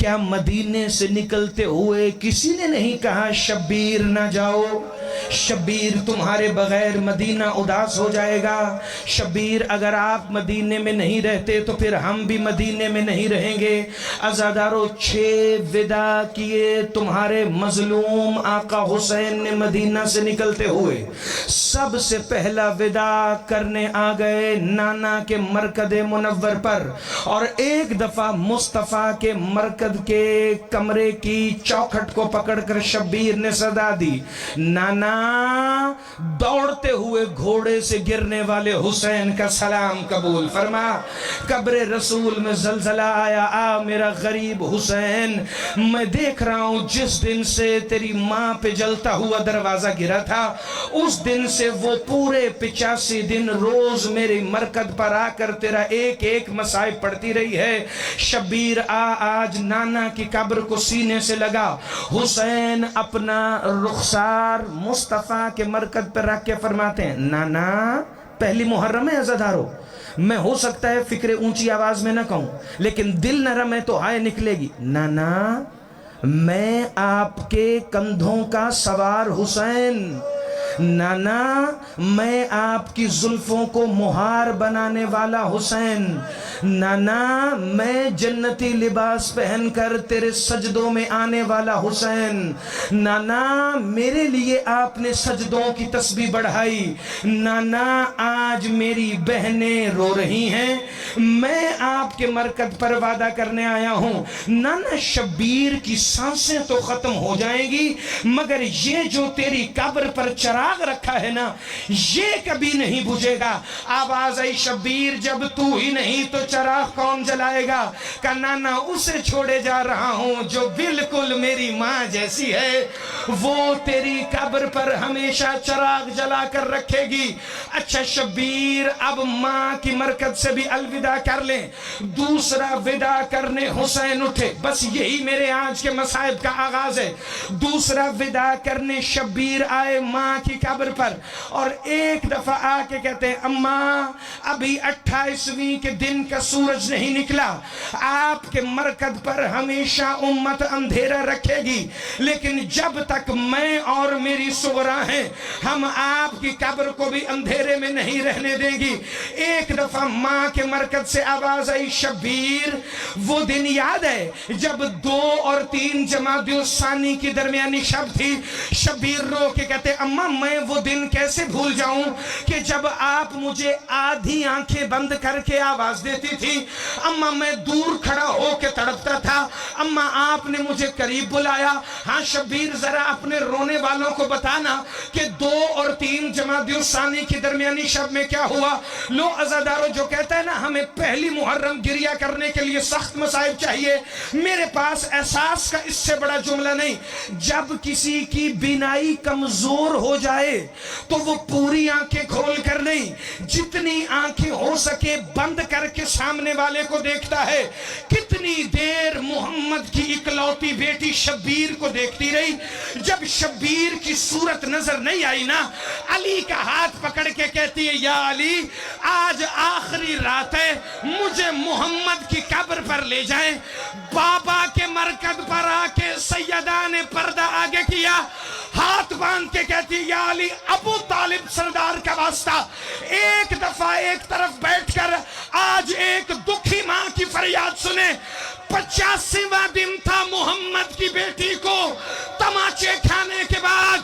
کیا مدینے سے نکلتے ہوئے کسی نے نہیں کہا شبیر نہ جاؤ، شبیر تمہارے بغیر مدینہ اداس ہو جائے گا، شبیر اگر آپ مدینے میں نہیں رہتے تو پھر ہم بھی مدینے میں نہیں رہیں گے؟ عزادارو 6 وداع کیے تمہارے مظلوم آقا حسین نے مدینہ سے نکلتے ہوئے۔ سب سے پہلا وداع کرنے آ گئے نانا کے مرکد منور پر، اور ایک دفعہ مصطفیٰ کے مرکد کے کمرے کی چوکھٹ کو پکڑ کر شبیر نے صدا دی، نانا دوڑتے ہوئے گھوڑے سے گرنے والے حسین کا سلام قبول فرما۔ قبر رسول میں زلزلہ آیا، آ میرا غریب حسین، میں دیکھ رہا ہوں جس دن سے تیری ماں پہ جلتا ہوا دروازہ گرا تھا اس دن سے وہ پورے 85 دن روز میری مرکد پر آ کر تیرا ایک ایک مصائب پڑھتی رہی ہے۔ شبیر آج نانا کی قبر کو سینے سے لگا۔ حسین اپنا رخسار مصطفیٰ کے مرکز پر رکھ کے فرماتے ہیں، نانا پہلی محرم ہے عزادارو، میں ہو سکتا ہے فکر اونچی آواز میں نہ کہوں لیکن دل نرم ہے تو ہائے نکلے گی، نانا میں آپ کے کندھوں کا سوار حسین، نانا میں آپ کی زلفوں کو مہار بنانے والا حسین، نانا میں جنتی لباس پہن کر تیرے سجدوں میں آنے والا حسین، نانا میرے لیے آپ نے سجدوں کی تسبیح بڑھائی، نانا آج میری بہنیں رو رہی ہیں، میں آپ کے مرکز پر وعدہ کرنے آیا ہوں، نانا شبیر کی سانسیں تو ختم ہو جائیں گی مگر یہ جو تیری قبر پر چراغ رکھا ہے نا یہ کبھی نہیں بجھے گا۔ آواز آئی، شبیر جب تو ہی نہیں تو چراغ کون جلائے گا؟ کہ نانا اسے چھوڑے جا رہا ہوں جو بالکل میری ماں جیسی ہے، وہ تیری قبر پر ہمیشہ چراغ جلا کر رکھے گی۔ اچھا شبیر اب ماں کی مرکز سے بھی الوداع کر لیں، دوسرا وداع کرنے حسین اٹھے، بس یہی میرے آج کے مصائب کا آغاز ہے۔ دوسرا وداع کرنے شبیر آئے ماں کی قبر پر اور ایک دفعہ آ کے کہتے ہیں، اماں ابھی 28ویں کے دن کا سورج نہیں نکلا، آپ کے مرکز پر ہمیشہ امت اندھیرا رکھے گی لیکن جب تک میں اور میری صغرا ہیں ہم آپ کی قبر کو بھی اندھیرے میں نہیں رہنے دیں گی۔ ایک دفعہ ماں کے مرکز سے آواز آئی، شبیر وہ دن یاد ہے جب 2 اور 3 جمادی الثانی کی درمیانی شب تھی؟ شبیر رو کے کہتے اماں میں وہ دن کیسے بھول جاؤں کہ جب آپ مجھے آدھی آنکھیں بند کر کے آواز دیتی تھی، اماں میں دور کھڑا ہو کے تڑپتا تھا، اماں آپ نے مجھے قریب بلایا۔ ہاں شبیر ذرا اپنے رونے والوں کو بتانا کہ 2 اور 3 جمادی الثانی کی درمیانی شب میں کیا ہوا۔ لو عزادارو جو کہتا ہے نا ہمیں پہلی محرم گریہ کرنے کے لیے سخت مصائب چاہیے، میرے پاس احساس کا اس سے بڑا جملہ نہیں۔ جب کسی کی بینائی کمزور ہو جائے تو وہ پوری آنکھیں کھول کر نہیں، جتنی آنکھیں ہو سکے بند کر کے سامنے والے کو دیکھتا ہے۔ کتنی دیر محمد کی اکلوتی بیٹی شبیر کو دیکھتی رہی، جب شبیر کی صورت نظر نہیں آئی نا علی کا ہاتھ پکڑ کے کہتی ہے، یا علی آج آخری رات ہے، مجھے محمد کی قبر پر لے جائیں۔ بابا کے مرکز پر آ کے سیدہ نے پردہ آگے کیا، ہاتھ باندھ کے کہتی یا علی ابو طالب سردار کا واسطہ ایک دفعہ ایک طرف بیٹھ کر آج ایک دکھی ماں کی فریاد سنیں۔ 85واں دن تھا محمد کی بیٹی کو تماچے کھانے کے بعد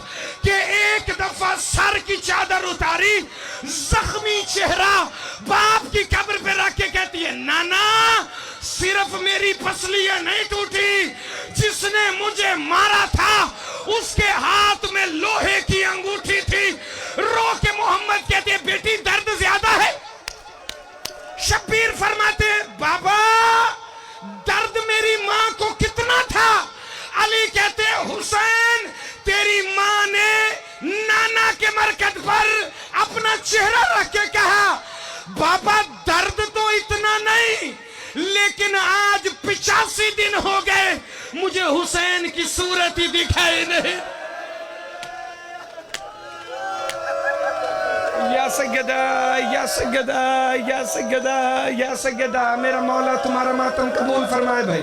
کہ ایک دفعہ سر کی چادر اتاری، زخمی چہرہ باپ کی قبر پہ رکھ کے کہتی ہے، نانا صرف میری پسلیاں نہیں ٹوٹی، جس نے مجھے مارا تھا اس کے ہاتھ میں لوہے کی انگوٹھی تھی۔ رو کے محمد کہتے ہیں، بیٹی درد زیادہ ہے؟ شبیر فرماتے ہیں، بابا درد میری ماں کو کتنا تھا؟ علی کہتے ہیں، حسین تیری ماں نے نانا کے مرکز پر اپنا چہرہ رکھ کے کہا، بابا درد تو اتنا نہیں لیکن آج 85 دن ہو گئے مجھے حسین کی صورت ہی دکھائی نہیں۔ یا سیدہ یا سیدہ یا سیدہ یا سیدہ، میرا مولا تمہارا ماتم قبول فرمائے بھائی۔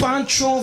5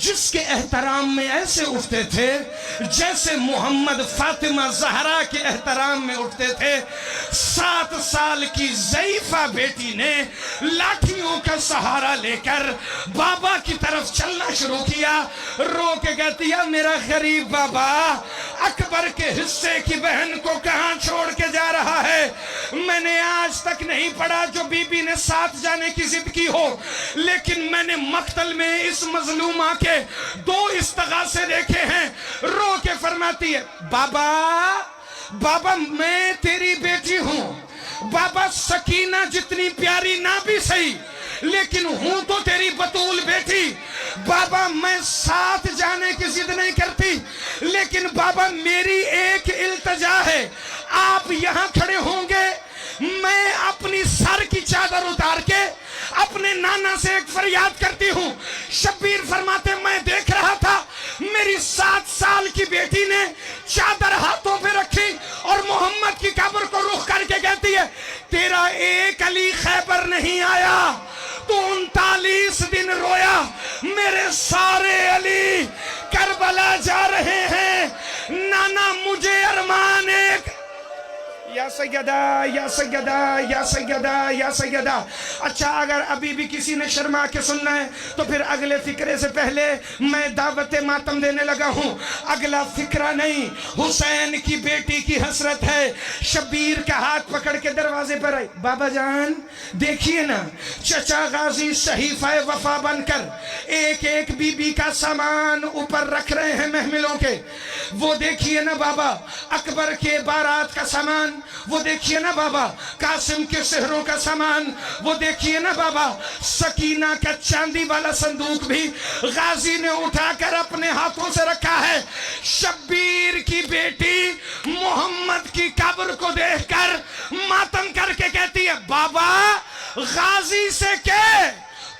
جس کے احترام میں ایسے اٹھتے تھے جیسے محمد فاطمہ زہرا کے احترام میں اٹھتے تھے۔ 7 سال کی ضعیفہ بیٹی نے لاٹھیوں کا سہارا لے کر بابا کی طرف چلنا شروع کیا، رو کے کہتی ہے میرا غریب بابا اکبر کے حصے کی بہن کو کہاں چھوڑ کے جا رہا ہے؟ میں نے آج تک نہیں پڑھا جو بی بی نے ساتھ جانے کی ضد کی ہو، لیکن میں نے مقتل میں اس مظلومہ کے 2 استغاثے دیکھے ہیں۔ رو کے فرماتی ہے بابا میں تیری بیٹی ہوں، بابا سکینہ جتنی پیاری نہ بھی صحیح لیکن ہوں تو تیری بطول بیٹی۔ بابا میں ساتھ جانے کی ضد نہیں کرتی، لیکن بابا میری ایک التجا ہے، آپ یہاں کھڑے ہوں گے، میں اپنی سر کی چادر اتار کے اپنے نانا سے ایک فریاد کرتی ہوں۔ شبیر فرماتے میں دیکھ رہا تھا میری 7 سال کی بیٹی نے چادر ہاتھوں پہ رکھی اور محمد کی قبر کو رخ کر کے کہتی ہے تیرا ایک علی خیبر نہیں آیا، تو 39 دن رویا، میرے سارے علی کربلا جا رہے ہیں، نانا مجھے ارمان ایک یا سیدہ یا سیدہ یا سیدہ یا سیدہ۔ اچھا اگر ابھی بھی کسی نے شرما کے سننا ہے تو پھر اگلے فقرے سے پہلے میں دعوت ماتم دینے لگا ہوں۔ اگلا فقرہ نہیں، حسین کی بیٹی کی حسرت ہے۔ شبیر کا ہاتھ پکڑ کے دروازے پر آئی، بابا جان دیکھیے نا چچا غازی صحیفہ وفا بن کر ایک ایک بی بی کا سامان اوپر رکھ رہے ہیں محملوں کے، وہ دیکھیے نا بابا اکبر کے بارات کا سامان، وہ دیکھیے نا بابا قاسم کے سہروں کا سامان، وہ دیکھیے نا بابا سکینہ کا چاندی والا صندوق بھی غازی نے اٹھا کر اپنے ہاتھوں سے رکھا ہے۔ شبیر کی بیٹی محمد کی قبر کو دیکھ کر ماتم کر کے کہتی ہے بابا غازی سے کہ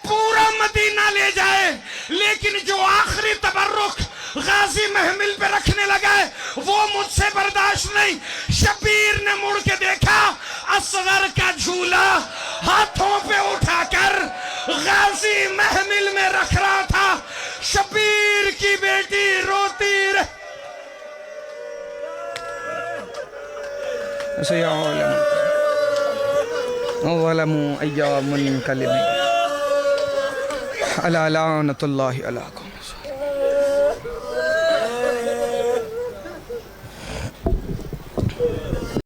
پورا مدینہ لے جائے، لیکن جو آخری تبرک غازی محمل پہ رکھنے لگا ہے وہ مجھ سے برداشت نہیں۔ شبیر نے مڑ کے دیکھا اصغر کا جھولا ہاتھوں پہ اٹھا کر غازی محمل میں رکھ رہا تھا۔ شبیر کی بیٹی روتی وَلَمُوا أَيَّامٌ كَلِمٍ عَلَى لَعْنَةُ اللَّهِ عَلَىٰ